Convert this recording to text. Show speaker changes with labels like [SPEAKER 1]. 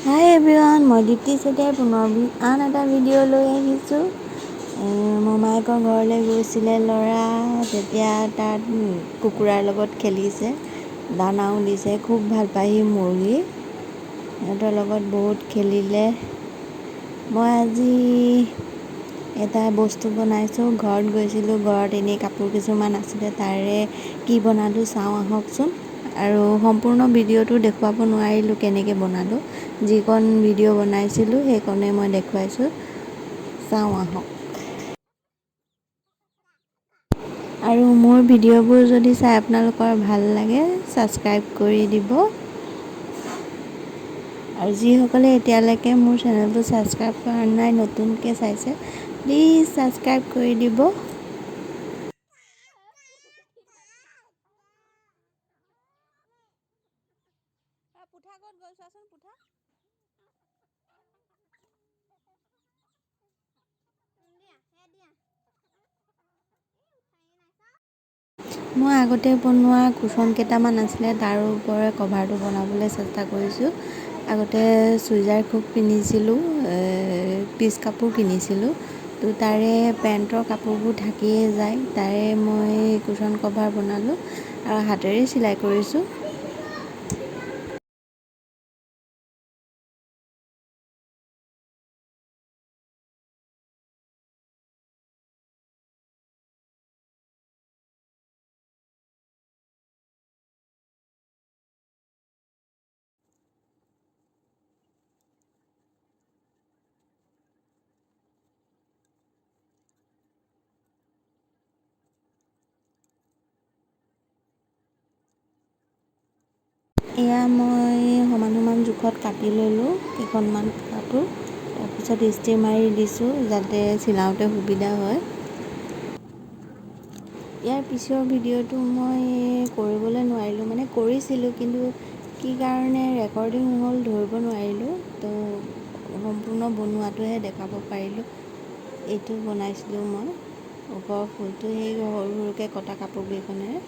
[SPEAKER 1] হাই everyone, মই দীপ্তি চেতিয়াই পুনৰ আন এটা ভিডিঅ' লৈ আহিছোঁ। মোমায়েকৰ ঘৰলৈ গৈছিলে ল'ৰা, তেতিয়া তাত কুকুৰাৰ লগত খেলিছে, দানাও দিছে, খুব ভাল পায় সি মুৰ্গী। সিহঁতৰ লগত বহুত খেলিলে। মই আজি এটা বস্তু বনাইছোঁ। ঘৰত গৈছিলোঁ, ঘৰত এনেই কাপোৰ কিছুমান আছিলে, তাৰে কি বনালোঁ চাওঁ আহকচোন। আৰু সম্পূৰ্ণ ভিডিঅ'টো দেখুৱাব নোৱাৰিলোঁ কেনেকৈ বনালোঁ। যিকণ ভিডিঅ' বনাইছিলোঁ সেইকণে মই দেখুৱাইছোঁ, চাওঁ আহক। আৰু মোৰ ভিডিঅ'বোৰ যদি চাই আপোনালোকৰ ভাল লাগে, ছাবস্ক্ৰাইব কৰি দিব। আৰু যিসকলে এতিয়ালৈকে মোৰ চেনেলটো ছাবস্ক্ৰাইব কৰা নাই, নতুনকৈ চাইছে, প্লিজ ছাবস্ক্ৰাইব কৰি দিব। পুঠা ক'ত গ'ল চোৱাচোন, পুঠা। মই আগতে বনোৱা কুশ্বন কেইটামান আছিলে, তাৰ ওপৰে কভাৰটো বনাবলৈ চেষ্টা কৰিছোঁ। আগতে চুইজাৰ খুব পিন্ধিছিলোঁ, পিচ কাপোৰ কিনিছিলোঁ, তো তাৰে পেণ্টৰ কাপোৰবোৰ থাকিয়ে যায়, তাৰে মই কুশ্বন কভাৰ বনালোঁ আৰু হাতেৰে চিলাই কৰিছোঁ। এয়া মই সমান সমান জোখত কাটি ল'লোঁ কেইখনমান কাপোৰ, তাৰপিছত ইস্ত্ৰি মাৰি দিছোঁ যাতে চিলাওঁতে সুবিধা হয়। ইয়াৰ পিছৰ ভিডিঅ'টো মই কৰিবলৈ নোৱাৰিলোঁ, মানে কৰিছিলোঁ কিন্তু কি কাৰণে ৰেকৰ্ডিং নহ'ল ধৰিব নোৱাৰিলোঁ, তো সম্পূৰ্ণ বনোৱাটোহে দেখাব পাৰিলোঁ। এইটো বনাইছিলোঁ মই, ওপৰৰ ফুলটো সেই সৰু সৰুকৈ কটা কাপোৰকেইখনেৰে।